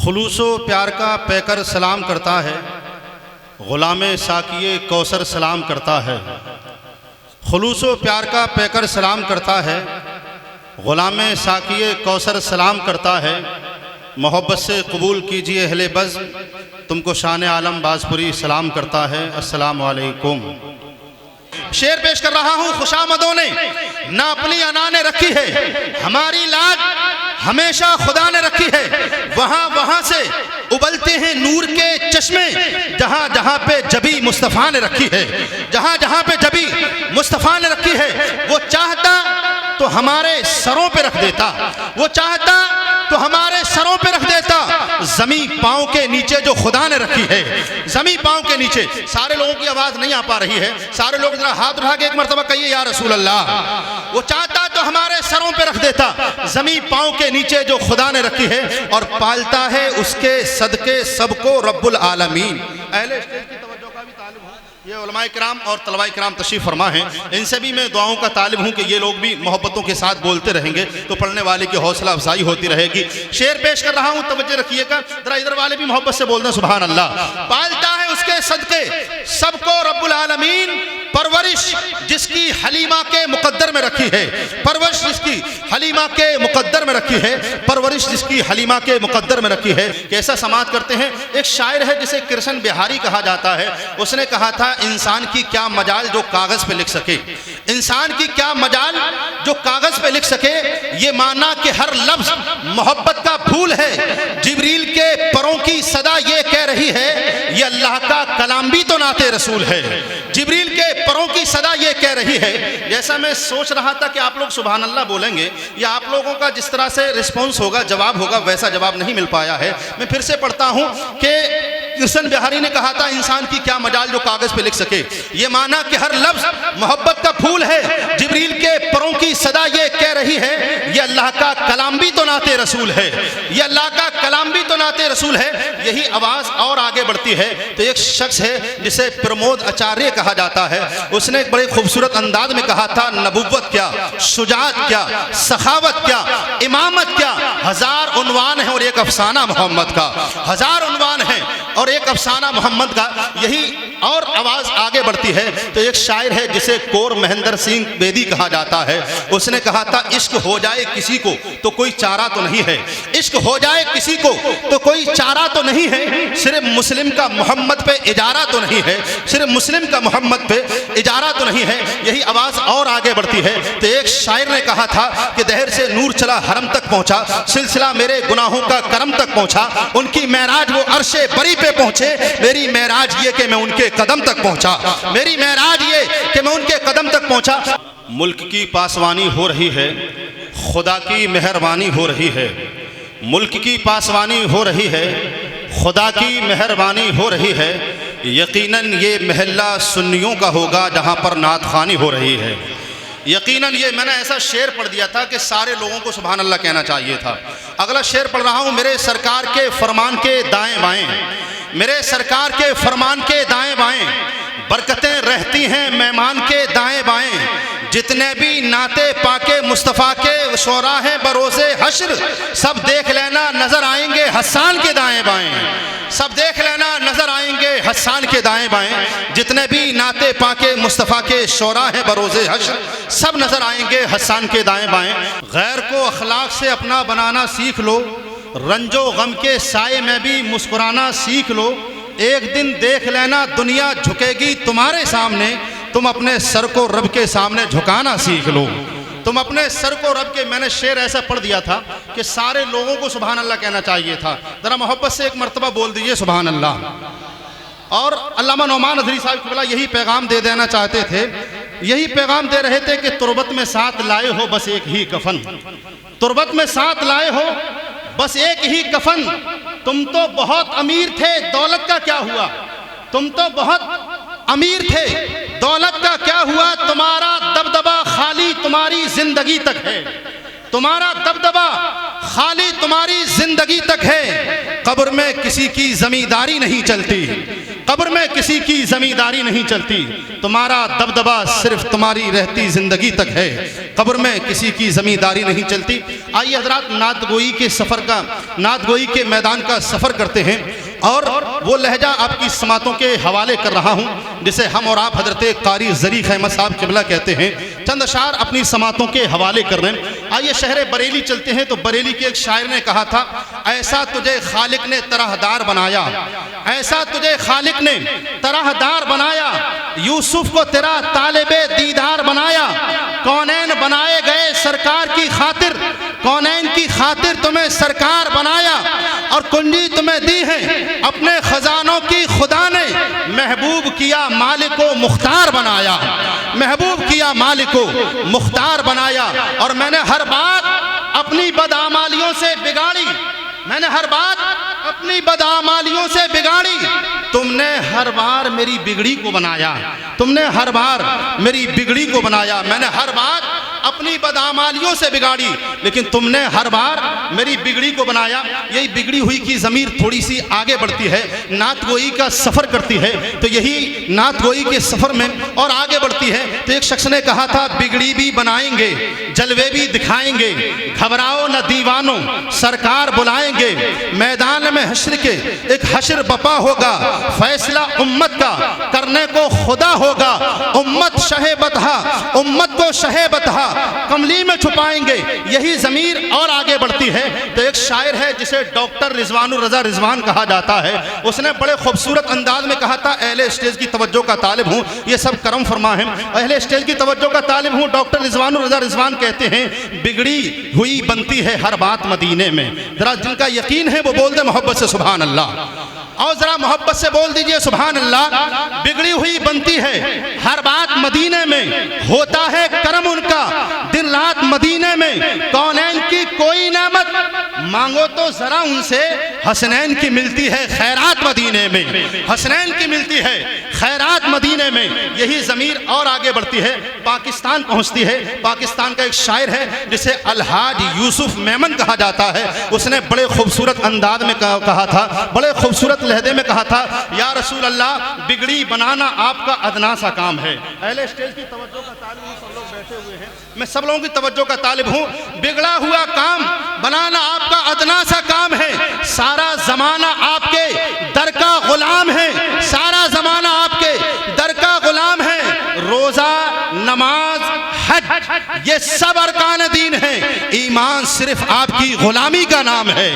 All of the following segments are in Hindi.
खुलूसो प्यार का पैकर सलाम करता है, ग़ुलामे साकिए कौसर सलाम करता है। खुलूसो प्यार का पैकर सलाम करता है, ग़ुलामे साकिए कौसर सलाम करता है। मोहब्बत से कबूल कीजिए अहले बज़, तुमको शान आलम बाजपुरी सलाम करता है। अस्सलामु अलैकुम। शेर पेश कर रहा हूँ। खुशामदों ने ना अपनी अना ने रखी है, हमारी लाज हमेशा खुदा ने रखी है। वहाँ वहाँ से उबलते हैं नूर के चश्मे, जहाँ जहाँ पे जबी मुस्तफ़ा ने रखी है, जहाँ जहाँ पे जबी मुस्तफ़ा ने रखी है। वो चाहता तो हमारे सरों पे रख देता, वो चाहता तो हमारे सरों पे रख देता। जमी पाँव के नीचे जो खुदा ने रखी है, जमी पाँव के नीचे। सारे लोगों की आवाज़ नहीं आ पा रही है, सारे लोग जरा हाथ उठा के एक मरतबा कहिए या रसूल अल्लाह। वो चाहता तो हमारे सरों पे रख देता, जमी पाँव के नीचे जो खुदा ने रखी है, और पालता है उसके सदके सबको रब्बुल आलमीन। अहले स्टेज की तवज्जो का भी तालिब हूँ। ये उलमाए किराम और तलबाए किराम तशरीफ़ फरमा हैं, इनसे भी मैं दुआओं का तालिब हूँ कि ये लोग भी मोहब्बतों के साथ बोलते रहेंगे तो पढ़ने वाले की हौसला अफजाई होती रहेगी। शेर पेश कर रहा हूँ, तवज्जो रखिएगा जरा, इधर वाले भी मोहब्बत से बोलते हैं सुभान अल्लाह। पालता है उसके सदके सबको रब्बुल आलमीन, परवरिश जिसकी हलीमा के मुकद्दर में रखी है, परवरिश जिसकी हलीमा के मुकद्दर में रखी है, परवरिश जिसकी हलीमा के मुकद्दर में रखी है। कैसा समात करते हैं। एक शायर है जिसे कृष्ण बिहारी कहा जाता है, उसने कहा था इंसान की क्या मजाल जो कागज पे लिख सके, इंसान की क्या मजाल जो कागज पे लिख सके। ये माना कि हर लफ्ज मोहब्बत का फूल है। जिब्रील के परों की सदा ये कह रही है, ये अल्लाह का कलाम भी तो नाते रसूल है। जिब्रील के परों की सदा ये कह रही है। जैसा मैं सोच रहा था कि आप लोग सुभान अल्लाह बोलेंगे, या आप लोगों का जिस तरह से रिस्पॉन्स होगा, जवाब होगा, वैसा जवाब नहीं मिल पाया है। मैं फिर से पढ़ता हूँ कि कृष्ण बिहारी ने कहा था इंसान की क्या मजाल जो कागज पे लिख सके। ये माना कि हर लफ्ज मोहब्बत का फूल है। जिब्रील के परों की सदा ये कह रही है, ये अल्लाह का कलाम भी तो नाते रसूल है, ये अल्लाह का कलाम भी तो नाते रसूल है। यही आवाज़ और आगे बढ़ती है तो एक शख्स है जिसे प्रमोद आचार्य कहा जाता है, उसने एक बड़े खूबसूरत अंदाज में कहा था, नबुव्वत क्या, शुजाअत क्या, सखावत क्या, इमामत क्या, हजार उन्वान है और एक अफसाना मोहम्मद का, हजार उन्वान है और एक अफसाना मोहम्मद का। यही और आवाज़ आगे बढ़ती है तो एक शायर है जिसे कोर महेंद्र सिंह बेदी कहा जाता है, उसने कहा था, इश्क हो जाए किसी को तो कोई चारा तो नहीं है, इश्क हो जाए किसी को तो कोई चारा तो नहीं है। सिर्फ मुस्लिम का मोहम्मद पे इजारा तो नहीं है, सिर्फ मुस्लिम का मोहम्मद पे इजारा तो नहीं है। यही आवाज़ और आगे बढ़ती है तो एक शायर ने कहा था कि दहर से नूर चला हरम तक पहुँचा, सिलसिला मेरे गुनाहों का करम तक पहुँचा। उनकी महराज वो अर्शे बरी पे पहुँचे, मेरी महराज ये कि मैं उनके कदम तक पहुँचा, मेरी महराज ये कि मैं उनके कदम तक पहुँचा। मुल्क की पासवानी हो रही है, खुदा की मेहरबानी हो रही है। मुल्क की पासवानी हो रही है, खुदा की मेहरबानी हो रही है। यकीनन ये महल्ला सुन्नियों का होगा जहाँ पर नात ख़ानी हो रही है। यकीनन ये मैंने ऐसा शेर पढ़ दिया था कि सारे लोगों को सुभान अल्लाह कहना चाहिए था। अगला शेर पढ़ रहा हूँ। मेरे सरकार के फरमान के दाएं बाएं, मेरे सरकार के फरमान के दाएं बाएं, बरकतें रहती हैं मेहमान के दाएं बाएं। जितने भी नाते पाके मुस्तफ़ा के शोरा हैं बरोज़े हश्र, सब देख लेना नज़र आएंगे हस्सान के दाएं बाएं, सब देख लेना नज़र आएंगे हस्सान के दाएं बाएं। जितने भी नाते पाके मुस्तफ़ा के शोरा हैं बरोज़े हश्र, सब नज़र आएंगे हस्सान के दाएं बाएं। गैर को अखलाक से अपना बनाना सीख लो, रंजो गम के साए में भी मुस्कुराना सीख लो। एक दिन देख लेना दुनिया झुकेगी तुम्हारे सामने, तुम अपने सर को रब के सामने झुकाना सीख लो, तुम अपने सर को रब के। मैंने शेर ऐसा पढ़ दिया था कि सारे लोगों को सुभान अल्लाह कहना चाहिए था। ज़रा मोहब्बत से एक मरतबा बोल दीजिए सुभान अल्लाह। और अल्लामा नौमान अज़हरी साहब क़िबला यही पैगाम दे देना चाहते थे, यही पैगाम दे रहे थे कि तुरबत में साथ लाए हो बस एक ही कफन, तुरबत में साथ लाए हो बस एक ही कफन। तुम तो बहुत अमीर थे, दौलत का क्या हुआ, तुम तो बहुत अमीर थे, दौलत का क्या हुआ। तुम्हारा दबदबा खाली तुम्हारी जिंदगी तक है, तुम्हारा दबदबा खाली तुम्हारी जिंदगी तक है। कब्र में किसी की ज़मींदारी नहीं चलती, कब्र में किसी की ज़मींदारी नहीं चलती, तुम्हारा दबदबा सिर्फ तुम्हारी रहती ज़िंदगी तक है, कब्र में किसी की ज़मींदारी नहीं चलती। आइए हज़रात, नात गोई के सफ़र का, नात गोई के मैदान का सफ़र करते हैं और वो लहजा आपकी समातों के हवाले कर रहा हूँ जिसे हम और आप हज़रत कारी ज़रीक़ अहमद साहब क़िबला कहते हैं। चंद अशार अपनी समातों के हवाले कर रहे हैं। आइए शहर बरेली चलते हैं तो बरेली के एक शायर ने कहा था, ऐसा तुझे खालिक ने तरहदार बनाया, ऐसा तुझे खालिक ने तरहदार बनाया, यूसुफ को तेरा तालिबे दीदार बनाया, कौनैन बनाए गए सरकार की खातिर, कौनैन की खातिर तुम्हें सरकार बनाया, और कुंजी तुम्हें दी है अपने खजानों की खुदा ने, महबूब किया मालिक को मुख्तार बनाया, महबूब किया मालिक को मुख्तार बनाया। और मैंने हर बात अपनी बदआमालियों से बिगाड़ी, मैंने हर बात अपनी बदआमालियों से बिगाड़ी, तुमने हर बार मेरी बिगड़ी को बनाया, तुमने हर बार मेरी बिगड़ी को बनाया। मैंने हर बात अपनी बदआमालियों से बिगाड़ी, लेकिन तुमने हर बार मेरी बिगड़ी को बनाया। यही बिगड़ी हुई की ज़मीर थोड़ी सी आगे बढ़ती है, नात गोई का सफ़र करती है, तो यही नात गोई के सफ़र में और आगे बढ़ती है। तो एक शख्स ने कहा था, बिगड़ी भी बनाएंगे, जलवे भी दिखाएंगे, घबराओ न दीवानों सरकार बुलाएंगे, मैदान में हश्र के एक हश्र बपा होगा, फैसला उम्मत का करने को खुदा होगा, उम्मत शहे बतहा, उम्मत को शहे बतहा कमली में छुपाएंगे। यही ज़मीर और आगे बढ़ती है। तो एक शायर है जिसे डॉक्टर रिजवानुर रज़ा रिजवान कहा जाता है, उसने बड़े खूबसूरत अंदाज में कहा था, अहले स्टेज की तवज्जो का तालिब हूँ, ये सब करम फरमा है, अहले स्टेज की तवज्जो का तालिब हूँ। डॉक्टर रिजवानुर रज़ा रिजवान कहते हैं, बिगड़ी हुई बनती है हर बात मदीने में। जरा जिनका यकीन है वो बोल दे मोहब्बत से सुभान अल्लाह, और जरा मोहब्बत से बोल दीजिए सुभान अल्लाह। बिगड़ी हुई बनती है हर बात मदीने में, होता है करम उनका दिन रात मदीने में, कौनैन की कोई नेमत मांगो तो जरा उनसे, हसनैन की मिलती है खैरात मदीने में, हसनैन की मिलती है खैरात मदीने में। यही ज़मीर और आगे बढ़ती है, पाकिस्तान पहुंचती है। पाकिस्तान का एक शायर है जिसे अलहाज यूसुफ मेमन कहा जाता है, उसने बड़े खूबसूरत अंदाज में कहा था, बड़े खूबसूरत लहदे में कहा था, या रसूल अल्लाह, बिगड़ी बनाना आपका अदना सा काम है। अहले स्टेज की तवज्जो का तालिब हूँ, सब लोग बैठे हुए हैं, मैं सब लोगों की तवज्जो का तालिब हूँ। बिगड़ा हुआ काम बनाना आपका अदना सा काम है, सारा ज़माना आपके दर का गुलाम है, सारा ज़माना आपके दर का गुलाम है। रोज़ा, नमाज, हज ये सब अरकान दीन है, ईमान सिर्फ आपकी गुलामी का नाम है,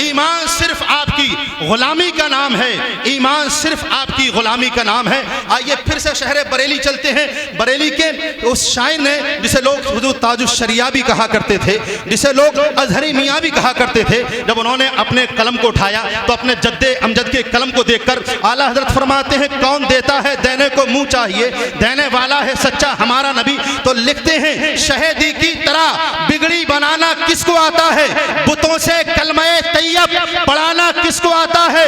ईमान सिर्फ आपकी गुलामी का नाम है, ईमान सिर्फ आपकी गुलामी का नाम है। आइए फिर से शहर बरेली चलते हैं। बरेली के उस शायर ने जिसे लोग हुजूर ताजुश शरिया भी कहा करते थे, जिसे लोग अजहरी मियाँ भी कहा करते थे, जब उन्होंने अपने कलम को उठाया तो अपने जद्दे अमजद के कलम को देखकर आला हजरत फरमाते हैं, कौन देता है देने को मुँह चाहिए, देने वाला है सच्चा हमारा नबी। तो लिखते हैं, शहीदी की तरह बिगड़ी बनाना किसको आता है, बुतों से कलमे तैयब पढ़ाना किसको आता है,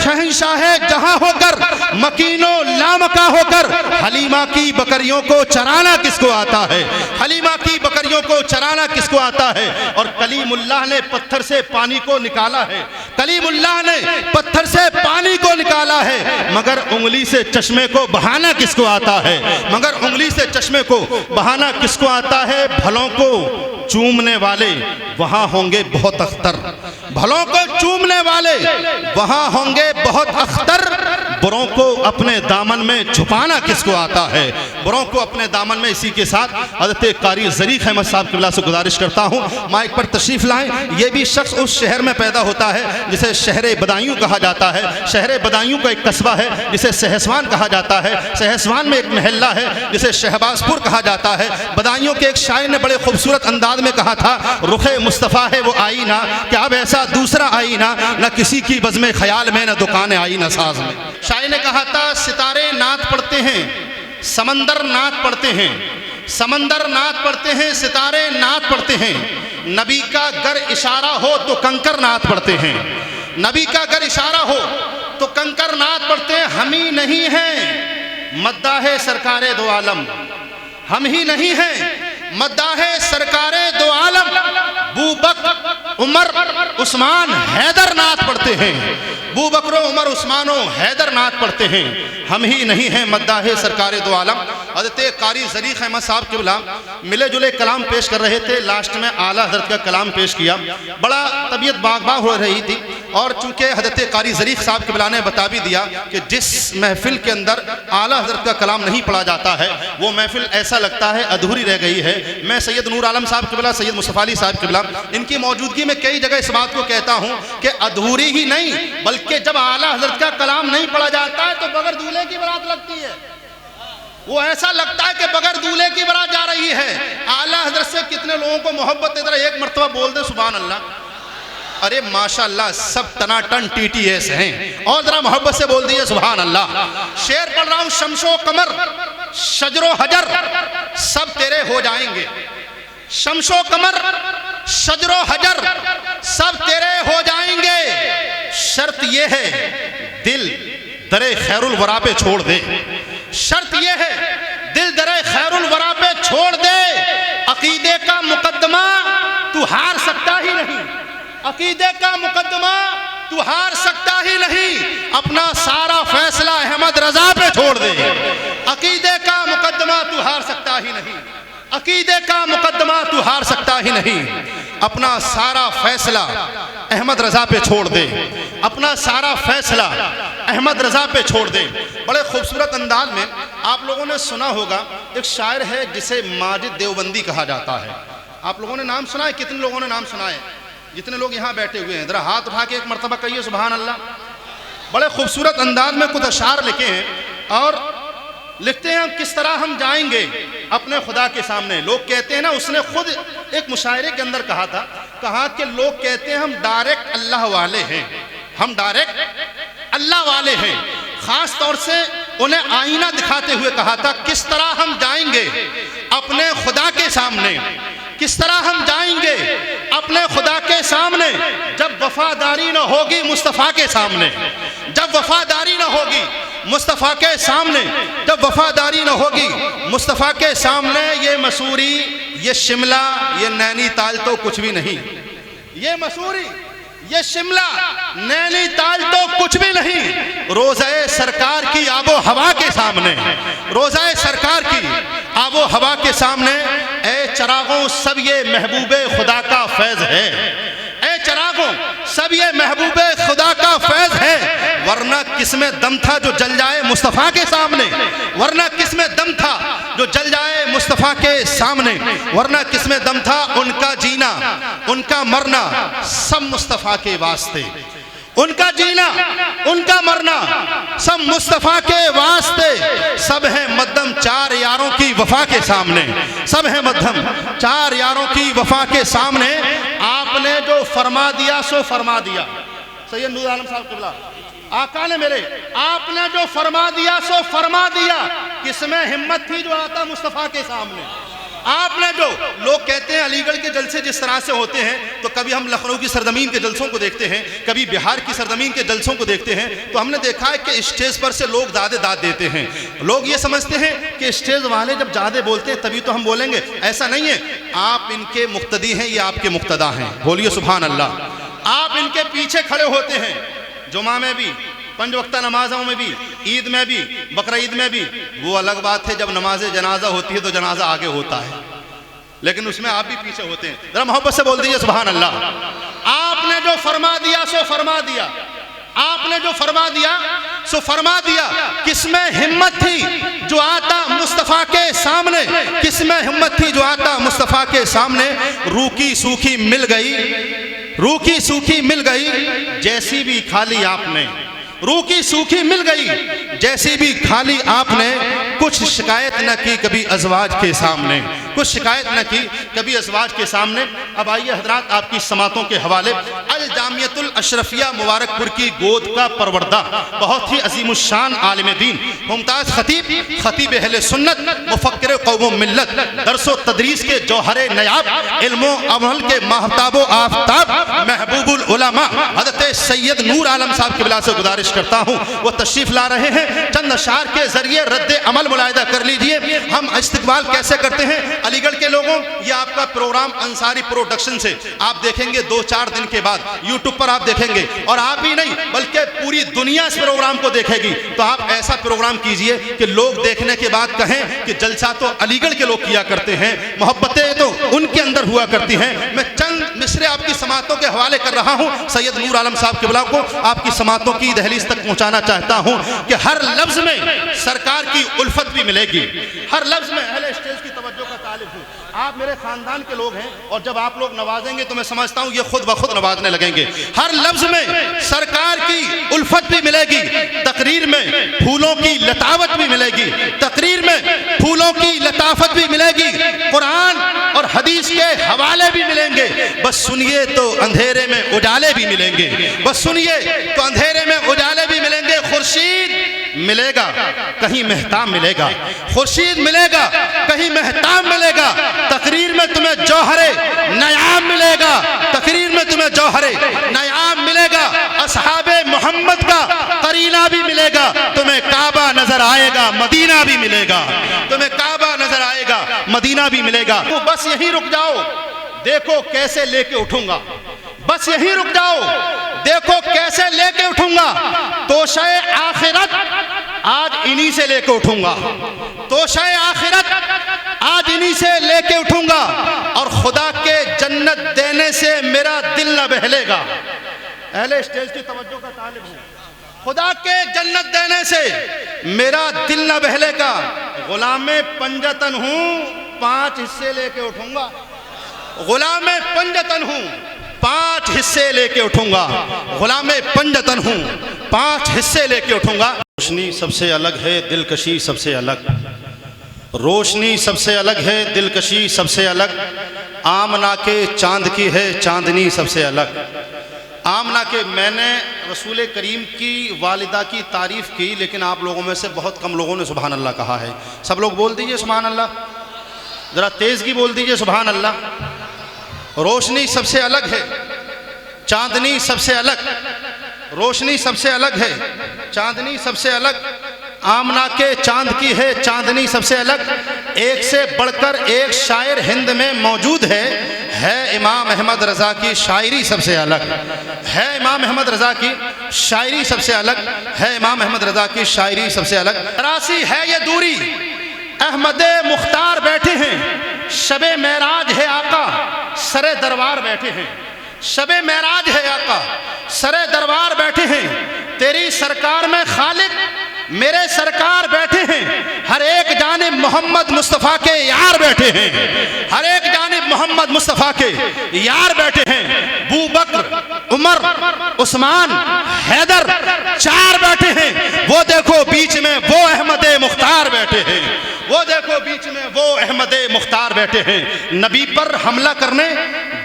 शहंशाह जहां होकर मकीनो लामका होकर हलीमा की बकरियों को चराना किसको आता है, हलीमा की बकरियों को चराना किसको आता है। और कलीमुल्लाह ने पत्थर से पानी को निकाला है, कलीमुल्लाह ने पत्थर से पानी को निकाला है, मगर उंगली से चश्मे को बहाना किसको आता है, मगर उंगली से चश्मे को बहाना किसको आता है। भलों को चूमने वाले वहां होंगे बहुत अख्तर, भलों को चूमने वाले वहां होंगे बहुत अख्तर, बुरों को अपने दामन में छुपाना किसको आता है, बुरों को अपने दामन में। इसी के साथ हज़रत कारी ज़रीक़ अहमद साहब क़िबला से गुजारिश करता हूँ, माइक पर तशरीफ़ लाएं। ये भी शख्स उस शहर में पैदा होता है जिसे शहर बदायूं कहा जाता है। शहर बदायूं का एक कस्बा है जिसे सहसवान कहा जाता है, सहसवान में एक महल्ला है जिसे शहबाजपुर कहा जाता है। बदायूं के एक शायर ने बड़े खूबसूरत अंदाज में कहा था, रुखे मुस्तफ़ा है वो आईना, क्या अब ऐसा दूसरा आईना, न किसी की बज़्म ख्याल में न दुकान आईना साज में। शायर ने कहा था, सितारे नात पढ़ते हैं, समंदर नात पढ़ते हैं, समंदर नात पढ़ते हैं, सितारे नात पढ़ते हैं, नबी का गर इशारा हो तो कंकर नात पढ़ते हैं, नबी का गर इशारा हो तो कंकर नात पढ़ते हैं। हम ही नहीं हैं मद्दा है सरकारे दो आलम, हम ही नहीं हैं मद्दाहे सरकारे दो आलम बू बकर उमर उस्मान हैदर नात पढ़ते हैं। बू बकरो उमर उस्मानो हैदर नात पढ़ते हैं। हम ही नहीं हैं मद्दाहे सरकारे दो आलम। हज़रत कारी ज़रीक़ अहमद साहब क़िबला मिले जुले कलाम पेश कर रहे थे। लास्ट में आला हज़रत का कलाम पेश किया। बड़ा तबीयत बाग हो रही थी और चूँकि हज़रत कारी ज़रीक़ साहब क़िबला ने बता भी दिया कि जिस महफ़िल के अंदर आला हज़रत का कलाम नहीं पढ़ा जाता है वो महफ़िल ऐसा लगता है अधूरी रह गई है। मैं सैयद नूर आलम साहब क़िबला, सैयद मुस्तफ़ा अली साहब क़िबला, इनकी मौजूदगी में कई जगह इस बात को कहता हूँ कि अधूरी ही नहीं बल्कि जब आला हज़रत का कलाम नहीं पढ़ा जाता है तो बगैर दूल्हे की बारात लगती है। वो ऐसा लगता है कि बगैर दूल्हे की बारात जा रही है। आला हज़रत से कितने लोगों को मोहब्बत है, जरा एक मरतबा बोल दे सुभान अल्लाह। अरे माशाअल्लाह सब टनाटन TTS हैं और जरा मोहब्बत से बोल दिए सुभान अल्लाह। शेर पढ़ रहा हूँ, शम्सो कमर शजरो हजर सब तेरे हो जाएंगे। शम्सो कमर शजरो हजर सब तेरे हो जाएंगे। शर्त ये है दिल दरे खैरुल वरा पे छोड़ दे। शर्त ये है दिल दरे खैरुल वरा पे छोड़ दे। अकीदे का मुकद्दमा तू हार सकता ही नहीं। अकीदे का मुकद्दमा तू हार सकता ही नहीं। अपना सारा फैसला अहमद रजा पे छोड़ दे। अकीदे का मुकद्दमा तू हार सकता ही नहीं। अकीदे का मुकद्दमा तू हार सकता ही नहीं। अपना सारा फैसला अहमद रजा पे छोड़ दे। अपना सारा फैसला अहमद रजा पे छोड़ दे। बड़े खूबसूरत अंदाज में आप लोगों ने सुना होगा एक शायर है जिसे माजिद देवबंदी कहा जाता है। आप लोगों ने नाम सुना है? कितने लोगों ने नाम सुना है? जितने लोग यहाँ बैठे हुए हैं जरा हाथ उठा के एक मरतबा कहिए सुभान अल्लाह। बड़े खूबसूरत अंदाज में कुछ अशार लिखे हैं और लिखते हैं किस तरह हम जाएंगे अपने खुदा के सामने। लोग कहते हैं ना, उसने खुद एक मुशायरे के अंदर कहा कि लोग कहते हैं हम डायरेक्ट अल्लाह वाले हैं, हम डायरेक्ट अल्लाह वाले हैं। खास तौर से उन्हें आईना दिखाते हुए कहा था किस तरह हम जाएंगे अपने खुदा के सामने, किस तरह हम जाएंगे अपने खुदा के सामने जब वफादारी न होगी मुस्तफ़ा के सामने। जब वफादारी न होगी मुस्तफ़ा के सामने, जब वफादारी न होगी मुस्तफ़ा के सामने। ये मसूरी, ये शिमला, ये नैनीताल तो कुछ भी नहीं। ये मसूरी, ये शिमला, नैनीताल तो कुछ भी नहीं। रोज़े सरकार की आबो हवा के सामने, रोज़े सरकार की आबो हवा के सामने ए चरागों सब ये महबूबे खुदा का फैज़ है। ए चरागों सब ये महबूबे खुदा का फैज़ है। वरना किसमें दम था जो जल जाए मुस्तफ़ा के सामने। वरना किसमें दम था जो जल जाए मुस्तफ़ा के सामने। वरना किसमें दम था उनका जीना उनका मरना सब मुस्तफ़ा के वास्ते। उनका जीना उनका मरना सब मुस्तफ़ा के वास्ते। सब है मध्यम चार यारों की वफा के सामने, सब है मध्यम चार यारों की वफा के सामने। आपने जो फरमा दिया सो फरमा दिया। सैयद नूर आलम साहब क़िबला आका ने मेरे, आपने जो फरमा दिया सो फरमा दिया। किसमें हिम्मत थी जो आता मुस्तफ़ा के सामने। आपने जो, लोग कहते हैं अलीगढ़ के जलसे जिस तरह से होते हैं तो कभी हम लखनऊ की सरजमीन के जलसों को देखते हैं, कभी बिहार की सरजमीन के जलसों को देखते हैं, तो हमने देखा है कि स्टेज पर से लोग ज़्यादा दाद देते हैं। लोग ये समझते हैं कि स्टेज वाले जब ज़्यादा बोलते हैं तभी तो हम बोलेंगे। ऐसा नहीं है। आप इनके मुक्तदी हैं, ये आपके मुक्तदा हैं। बोलिए सुभान अल्लाह। आप इनके पीछे खड़े होते हैं, जुमा में भी, पंज वक्ता नमाजों में भी, ईद में भी, बकरा ईद में भी। वो अलग बात है जब नमाज जनाजा होती है तो जनाजा आगे होता है, लेकिन उसमें आप भी पीछे होते हैं। जरा मोहब्बत से बोल दीजिए सुभान अल्लाह। आपने जो फरमा दिया सो फरमा दिया। आपने जो फरमा दिया सो फरमा दिया। किसमें हिम्मत थी जो आता मुस्तफ़ा के सामने, किसमें हिम्मत थी जो आता मुस्तफ़ा के सामने। रूखी सूखी मिल गई, रूखी सूखी मिल गई जैसी भी खाली आपने। रूखी सूखी मिल गई जैसी भी खाली आपने। कुछ शिकायत न की कभी अज़वाज के सामने, कुछ शिकायत न की कभी अज़वाज के सामने। अब आइए हज़रात आपकी समातों के हवाले। अल जामियतुल अशरफिया मुबारकपुर की गोद का परवरदा बहुत ही अजीमुशान आलिम दीन मुमताज़ खतीब, खतीब अहले सुन्नत, मुफक्किर कौम मिल्लत, दरसो तदरीस के जौहरे नयाब, इल्मो अमल के महताबो आफ्ताब, महबूबुल उलमा हज़रत सैयद नूर आलम साहब क़िबला से गुजारिश करता हूँ वो तशरीफ़ ला रहे हैं। चंद अशार के ज़रिए रद्द अमल मुलाहिदा कर लीजिए। हम इस्तक़बाल कैसे करते हैं अलीगढ़ के लोगों, ये आपका प्रोग्राम अंसारी प्रोडक्शन से आप देखेंगे 2-4 दिन के बाद यूट्यूब पर आप देखेंगे, और आप ही नहीं बल्कि पूरी दुनिया इस प्रोग्राम को देखेगी। तो आप ऐसा प्रोग्राम कीजिए कि लोग देखने के बाद कहें कि जलसा तो अलीगढ़ के लोग किया करते हैं, मोहब्बतें तो उनके अंदर हुआ करती हैं। मैं चंद मिसरे आपकी समातों के हवाले कर रहा हूं। सैयद नूर आलम साहब किबला को आपकी समातों की दहलीज तक पहुंचाना चाहता हूं कि हर लफ्ज में सरकार की उल्फत भी मिलेगी, हर लफ्ज में अहले स्टेज की तवज्जो का तालिब हूं। आप मेरे खानदान के लोग हैं और जब आप लोग नवाजेंगे तो मैं समझता हूं ये खुद ब खुद नवाजने लगेंगे। हर लफ्ज में सरकार की उल्फत भी मिलेगी, तकरीर में फूलों की लतावत भी मिलेगी, तकरीर में फूलों की लताफत भी मिलेगी, कुरान और हदीस के हवाले भी मिलेंगे। बस सुनिए तो अंधेरे में उजाले भी मिलेंगे, बस सुनिए तो अंधेरे में उजाले भी मिलेंगे। खुर्शीद मिलेगा कहीं मेहताब मिलेगा, खुर्शीद मिलेगा कहीं मेहताब मिलेगा। तकरीर में तुम्हें जौहरे नयाब मिलेगा, तकरीर में तुम्हें जौहरे नयाब मिलेगा। असहाबे मोहम्मद का करीना भी मिलेगा, तुम्हें काबा नजर आएगा, मदीना भी मिलेगा, तुम्हें काबा नजर आएगा, मदीना भी मिलेगा। तो बस यहीं रुक जाओ, देखो कैसे लेके उठूंगा, बस यहीं रुक जाओ, देखो कैसे लेके उठूंगा। तोशे आखिरत आज इन्हीं से लेके उठूंगा, तोशे आखिरत आज इन्हीं से लेके उठूंगा, और खुदा के जन्नत देने से मेरा दिल न बहलेगा। अहले स्टेज की तवज्जो का तालिब हूं। खुदा के जन्नत देने से मेरा दिल न बहलेगा। गुलामे पंजतन हूं, 5 हिस्से लेके उठूंगा, गुलामे पंजतन हूं, 5 हिस्से लेके उठूंगा, गुलामे पंजतन हूं, 5 हिस्से लेके उठूंगा। रोशनी सबसे अलग है, दिलकशी सबसे अलग, रोशनी सबसे अलग है, दिलकशी सबसे अलग। आमना के चांद की है चांदनी सबसे अलग। आमना के, मैंने रसूल करीम की वालिदा की तारीफ़ की, लेकिन आप लोगों में से बहुत कम लोगों ने सुभान अल्लाह कहा है। सब लोग बोल दीजिए सुभान अल्लाह, ज़रा तेज़ की बोल दीजिए सुभान अल्लाह। रोशनी सबसे अलग है, चांदनी सबसे अलग, रोशनी सबसे अलग है, चांदनी सबसे अलग। आमना के चांद की है चांदनी सबसे अलग। एक से बढ़कर एक शायर हिंद में मौजूद है इमाम अहमद रज़ा की शायरी सबसे अलग, है इमाम अहमद रज़ा की शायरी सबसे अलग, है इमाम अहमद रज़ा की शायरी सबसे अलग। तरासी है ये दूरी, अहमदे मुख्तार बैठे हैं, शबे मेराज है आका, सरे दरबार बैठे हैं, शबे मेराज है आका, सरे दरबार बैठे हैं। तेरी सरकार में खालिक मेरे सरकार बैठे हैं, हर एक जानिब मोहम्मद मुस्तफ़ा के यार बैठे हैं, हर एक जानिब मोहम्मद मुस्तफ़ा के यार बैठे हैं। बू बकर, उमर, उस्मान, हैदर 4 बैठे हैं। वो देखो बीच में वो अहमदे मुख्तार बैठे हैं, वो देखो बीच में वो अहमदे मुख्तार बैठे हैं। नबी पर हमला करने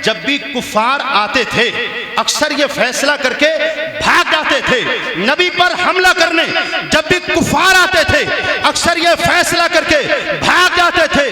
जब भी कुफार आते थे अक्सर ये फैसला करके भाग जाते थे। नबी पर हमला करने जब भी कुफार आते थे अक्सर ये फैसला करके भाग जाते थे।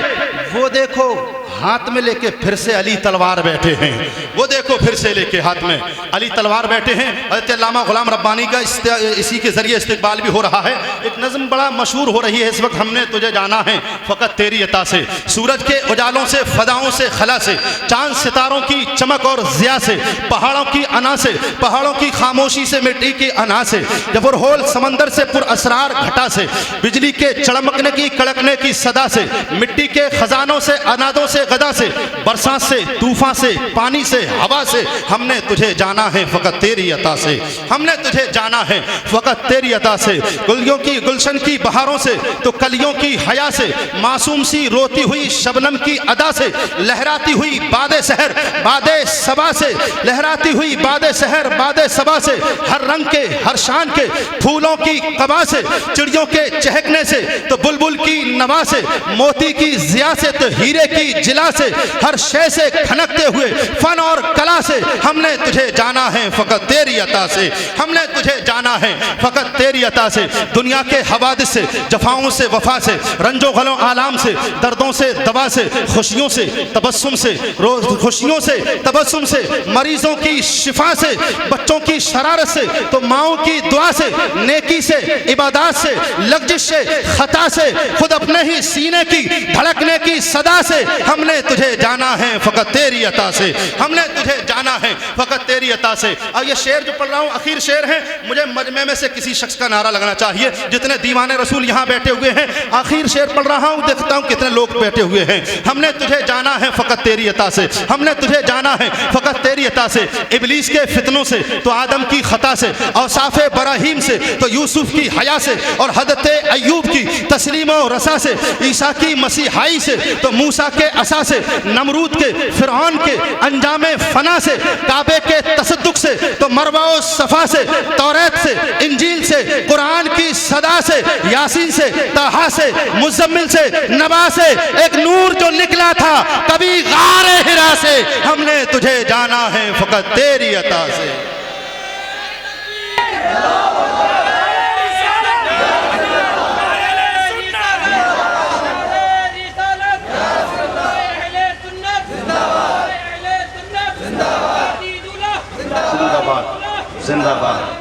वो देखो हाथ में लेके फिर से अली तलवार बैठे हैं, वो देखो फिर से लेके हाथ में अली तलवार बैठे हैं। हज़रत अल्लामा गुलाम रब्बानी का इसी के ज़रिए इस्तिक़बाल भी हो रहा है। एक नज़्म बड़ा मशहूर हो रही है इस वक्त, हमने तुझे जाना है फ़कत तेरी अता से। सूरज के उजालों से, फदाओं से, खला से, चांद सितारों की चमक और ज़िया से, पहाड़ों की अना से, पहाड़ों की खामोशी से, मिट्टी की अना से, जबरहोल समंदर से, पुरअसरार घटा से, बिजली के चड़मकने की कड़कने की सदा से, मिट्टी के खजानों से, अनादों से, गदा से, बरसात से, तूफान से, पानी से, हवा से, हमने तुझे जाना है फ़कत तेरी अता से, हमने तुझे जाना है फ़कत तेरी अता से। गुलियों की गुलशन की बहारों से तो कलियों की हया से, मासूम सी रोती हुई शबनम की अदा से, लहराती हुई बादे शहर बादे सबा से, लहराती हुई बादे शहर बादे सबा से, हर रंग के हर शान के फूलों की कबा से, चिड़ियों के चहकने से तो बुलबुल की नवा से, मोती की ज़िया से तो हीरे की जिला जिला से, हर शय से खनकते हुए फन और कला से हमने तुझे जाना है फ़कत तेरी अता से, हमने तुझे जाना है फ़कत तेरी अता से। दुनिया के हवादिस से, जफाओं से, वफा से, रंजो गलों आलाम से, दर्दों से दवा से, खुशियों से तबस्सुम से, रोज खुशियों से तबस्सुम से, मरीजों की शिफा से, बच्चों की शरारत से, तो माओं की दुआ से, नेकी से, इबादत से, लग्जिश से, खता से, खुद अपने ही सीने की धड़कने की सदा से हमने तुझे जाना है फ़कत तेरी अता से, हमने तुझे जाना है फ़कत तेरी अता से। अब ये शेर जो पढ़ रहा हूँ आखिर शेर है, मुझे मजमे में से किसी शख्स का नारा लगना चाहिए। जितने दीवाने रसूल यहाँ बैठे हुए हैं, आखिर शेर पढ़ रहा हूँ, देखता हूँ कितने लोग बैठे हुए हैं। हमने तुझे जाना है फ़कत तेरी अता से, हमने तुझे जाना है फ़कत तेरी अता से। इबलीस के फितनों से तो आदम की खता से, औसाफ बराहीम से तो यूसुफ की हया से, और हदरत अय्यूब की तस्लीम और रसा से, ईसा की मसीहाई से तो मूसा के असा से, नमरूद के, फिरौन के अंजाम फना से, काबे के तसद्दुक से तो मरवा और सफा से, तौरात से, इंजील से, कुरान की सदा से, यासीन से, ताहा से, मुज़म्मिल से, नबा से, एक नूर जो निकला था कभी गारे हिरा से, हमने तुझे जाना है फ़कत तेरी अता से। जिंदाबाद जिंदाबाद।